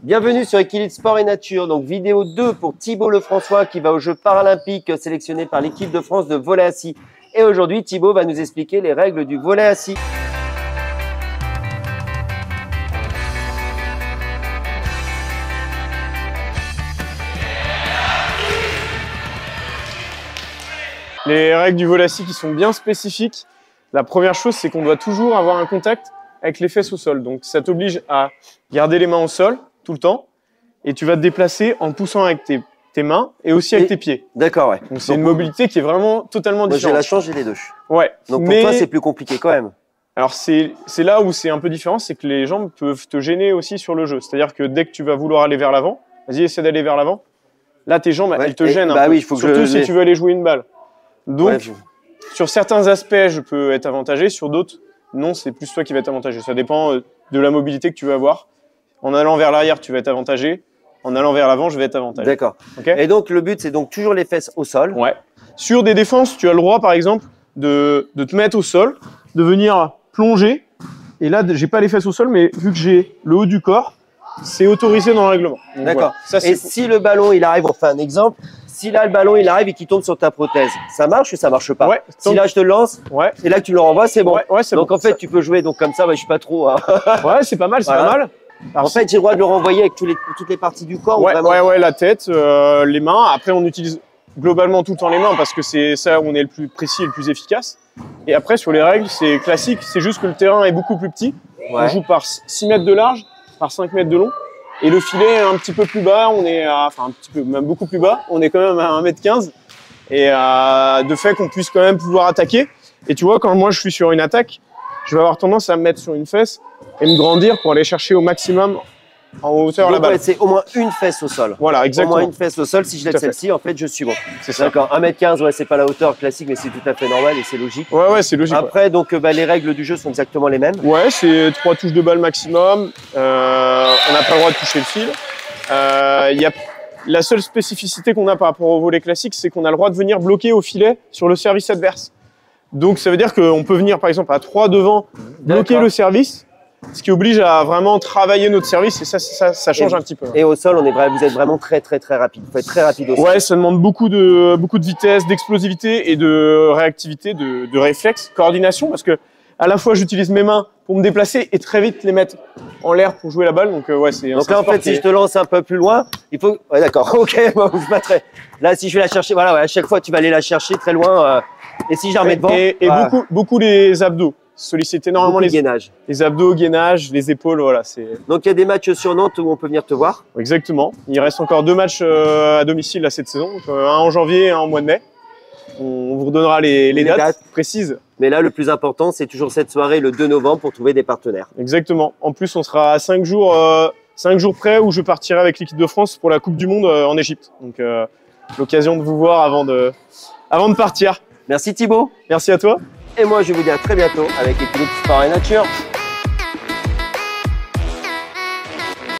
Bienvenue sur Équilibre Sport et Nature, donc vidéo 2 pour Thibaut Lefrançois qui va aux Jeux paralympiques sélectionné par l'équipe de France de volley assis. Et aujourd'hui, Thibaut va nous expliquer les règles du volley assis. Les règles du volley assis qui sont bien spécifiques. La première chose, c'est qu'on doit toujours avoir un contact avec les fesses au sol. Donc ça t'oblige à garder les mains au sol tout le temps et tu vas te déplacer en poussant avec tes mains et aussi avec tes pieds. D'accord, ouais. Donc c'est une mobilité qui est vraiment totalement différente. Moi j'ai la chance, j'ai les deux. Ouais. Donc pour toi c'est plus compliqué quand même. Alors c'est là où c'est un peu différent, c'est que les jambes peuvent te gêner aussi sur le jeu. C'est-à-dire que dès que tu vas vouloir aller vers l'avant, vas-y essaie d'aller vers l'avant. Là tes jambes elles te gênent un peu. Oui, faut surtout si tu veux aller jouer une balle. Donc ouais, sur certains aspects je peux être avantagé, sur d'autres non, c'est plus toi qui vas être avantagé. Ça dépend de la mobilité que tu veux avoir. En allant vers l'arrière, tu vas être avantagé. En allant vers l'avant, je vais être avantagé. D'accord. Okay. Et donc, le but, c'est donc toujours les fesses au sol. Ouais. Sur des défenses, tu as le droit, par exemple, de te mettre au sol, de venir plonger. Et là, j'ai pas les fesses au sol, mais vu que j'ai le haut du corps, c'est autorisé dans le règlement. D'accord. Voilà. Et si le ballon, il arrive, on fait un exemple. Si là, le ballon, il arrive et qu'il tombe sur ta prothèse, ça marche ou ça marche pas? Ouais. Si là, je te lance, et là, que tu le renvoies, c'est bon. Ouais, c'est donc, bon. en fait, tu peux jouer donc comme ça, je suis pas trop... Hein. Ouais, c'est pas mal, c'est pas mal. Alors, en fait, j'ai le droit de le renvoyer avec toutes les parties du corps. Ouais, la tête, les mains. Après, on utilise globalement tout le temps les mains parce que c'est ça où on est le plus précis et le plus efficace. Et après, sur les règles, c'est classique. C'est juste que le terrain est beaucoup plus petit. On joue par 6 mètres de large, par 5 mètres de long. Et le filet est un petit peu plus bas, on est enfin un petit peu, même beaucoup plus bas, on est quand même à 1m15 et de fait qu'on puisse quand même pouvoir attaquer. Et tu vois, quand moi je suis sur une attaque, je vais avoir tendance à me mettre sur une fesse et me grandir pour aller chercher au maximum en hauteur la balle. Ouais, c'est au moins une fesse au sol. Voilà, exactement. Au moins une fesse au sol, si je laisse celle-ci, en fait, je suis bon. C'est ça. D'accord, 1m15, ouais, c'est pas la hauteur classique, mais c'est tout à fait normal et c'est logique. Ouais, c'est logique. Après, donc, les règles du jeu sont exactement les mêmes. Ouais, c'est 3 touches de balle maximum. On n'a pas le droit de toucher le fil. La seule spécificité qu'on a par rapport au volley classique, c'est qu'on a le droit de venir bloquer au filet sur le service adverse. Donc ça veut dire qu'on peut venir par exemple à 3 devant, bloquer le service, ce qui oblige à vraiment travailler notre service et ça change un petit peu. Et au sol, vous êtes vraiment très rapide. Il faut être très rapide au sol. Ouais, ça demande beaucoup de vitesse, d'explosivité et de réactivité, de réflexe, coordination, parce que à la fois j'utilise mes mains pour me déplacer et très vite les mettre en l'air pour jouer la balle. Donc ouais, c'est. Donc là en fait, si je te lance un peu plus loin, il faut. Ouais, d'accord. Ok. Bon, je battrai. Là, si je vais la chercher, voilà, ouais, à chaque fois tu vas aller la chercher très loin. Et si je la remets devant. Et beaucoup les abdos. Solliciter énormément les abdos, gainage, les épaules, voilà. Donc il y a des matchs sur Nantes où on peut venir te voir. Exactement. Il reste encore 2 matchs à domicile là, cette saison, donc, un en janvier et un en mois de mai. On vous redonnera les dates précises. Mais là, le plus important, c'est toujours cette soirée, le 2 novembre, pour trouver des partenaires. Exactement. En plus, on sera à 5 jours près où je partirai avec l'équipe de France pour la Coupe du Monde en Égypte. Donc l'occasion de vous voir avant de partir. Merci Thibaut. Merci à toi. Et moi, je vous dis à très bientôt avec Équilibre Sport et Nature.